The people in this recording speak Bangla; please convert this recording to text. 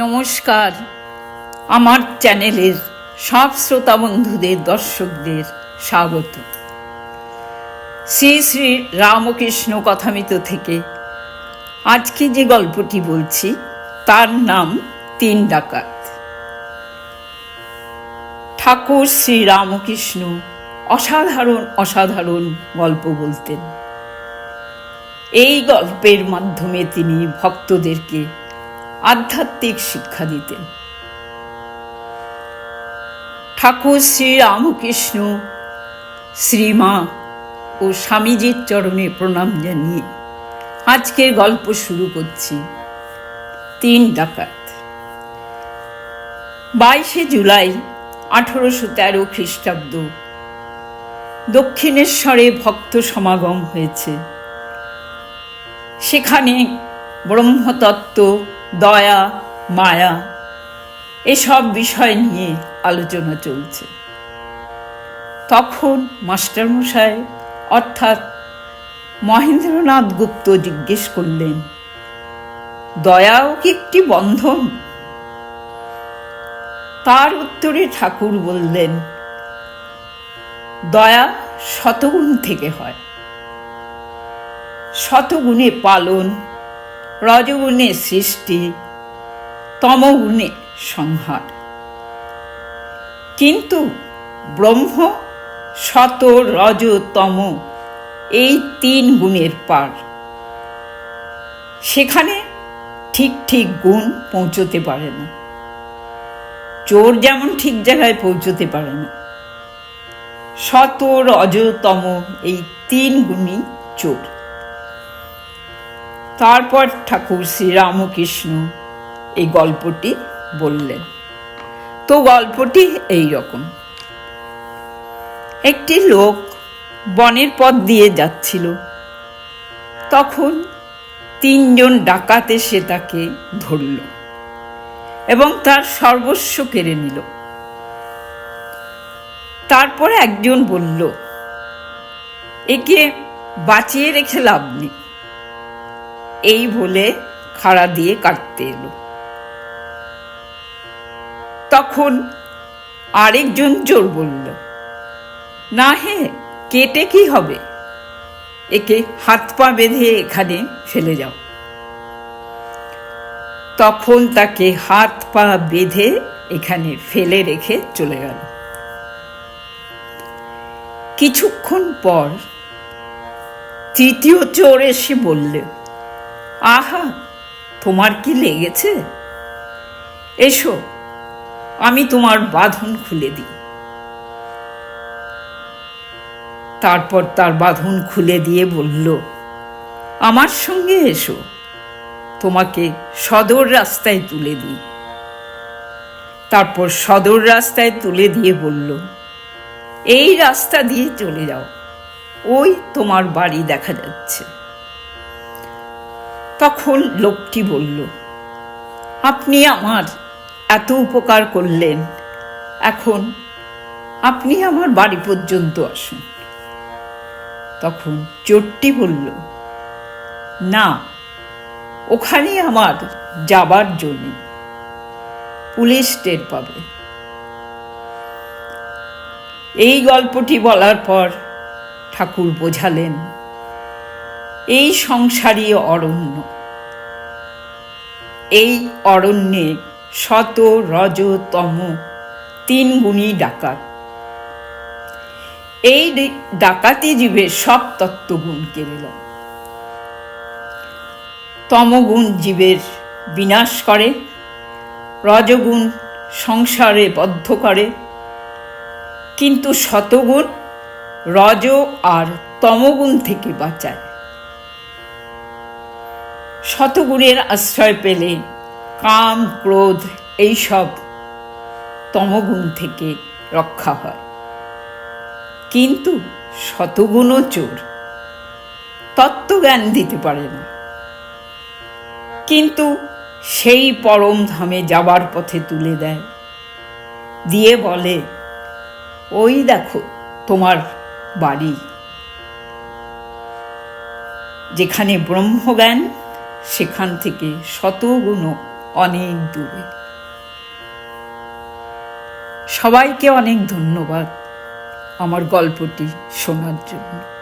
নমস্কার। আমার চ্যানেলের সব শ্রোতা বন্ধুদের, দর্শকদের স্বাগত। শ্রী শ্রী রামকৃষ্ণ কথামৃত থেকে আজকে যে গল্পটি বলছি তার নাম ৩ ডাকাত। ঠাকুর শ্রী রামকৃষ্ণ অসাধারণ গল্প বলতেন। এই গল্পের মাধ্যমে তিনি ভক্তদেরকে আধ্যাত্মিক শিক্ষা দিতেন। ঠাকুর শ্রী রামকৃষ্ণ শ্রীমা ও স্বামীজির চরণে প্রণাম জানিয়ে আজকের গল্প শুরু করছি। ৩ ডাকাত। 22শে জুলাই 1813 খ্রিস্টাব্দ দক্ষিণেশ্বরে ভক্ত সমাগম হয়েছে। সেখানে ব্রহ্মতত্ত্ব, দয়া, মায়া এসব বিষয় নিয়ে আলোচনা চলছে। তখন মাস্টারমশাই অর্থাৎ মহেন্দ্রনাথ গুপ্ত জিজ্ঞেস করলেন, দয়াও কি একটি বন্ধন? তার উত্তরে ঠাকুর বললেন, দয়া শতগুণ থেকে হয়। শতগুণে পালন, রজগুণে সৃষ্টি, তমগুণে সংহার। কিন্তু ব্রহ্ম শত, রজ, তম এই ৩ গুণের পার। সেখানে ঠিক গুণ পৌঁছতে পারে না। চোর যেমন ঠিক জায়গায় পৌঁছতে পারে না, শত, রজ, তম এই ৩ গুণই চোর। তারপর ঠাকুর শ্রী রামকৃষ্ণ এই গল্পটি বললেন। তো গল্পটি এই রকম। একটি লোক বনের পথ দিয়ে যাচ্ছিল। তখন ৩ জন ডাকাত এসে তাকে ধরল এবং তার সর্বস্ব কেড়ে নিল। তারপরে একজন বলল, একে বাঁচিয়ে রেখে লাভ নেই। এই বলে খাড়া দিয়ে কাটতে এলো। তখন আরেকজন চোর বলল, না হে, কেটে কি হবে, একে হাত পা বেঁধে এখানে ফেলে যাও। তখন তাকে হাত পা বেঁধে এখানে ফেলে রেখে চলে গেল। কিছুক্ষণ পর তৃতীয় চোর এসে বললে, আহা, তোমার কি লেগেছে? এসো, আমি তোমার বাঁধন খুলে দিই। তারপর তার বাঁধন খুলে দিয়ে বলল, আমার সঙ্গে এসো, তোমাকে সদর রাস্তায় তুলে দিই। তারপর সদর রাস্তায় তুলে দিয়ে বলল, এই রাস্তা দিয়ে চলে যাও, ওই তোমার বাড়ি দেখা যাচ্ছে। তখন লোকটি বলল, আপনি আমার এত উপকার করলেন, এখন আপনি আমার বাড়ি পর্যন্ত আসুন। তখন চোরটি বলল, না, ওখানে আমার যাবার জন্য, পুলিশ টের পাবে। এই গল্পটি বলার পর ঠাকুর বোঝালেন, এই সংসারী অরণ্য, এই অরণ্যে শত, রজ, তম ৩ গুণী ডাকাত। এই ডাকাতি জীবের সব তত্ত্বগুণ কেড়ে নেয়। তমগুণ জীবের বিনাশ করে, রজগুণ সংসারে বদ্ধ করে, কিন্তু শতগুণ রজ আর তমগুণ থেকে বাঁচায়। শতগুণের আশ্রয় পেলে কাম, ক্রোধ এইসব তমগুণ থেকে রক্ষা হয়। কিন্তু শতগুণও চোর, তত্ত্বজ্ঞান দিতে পারে না, কিন্তু সেই পরম ধামে যাবার পথে তুলে দেয়, দিয়ে বলে, ওই দেখো তোমার বাড়ি। যেখানে ব্রহ্মজ্ঞান, সেখান থেকে শতগুণ অনেক দূরে। সবাইকে অনেক ধন্যবাদ আমার গল্পটি শোনার জন্য।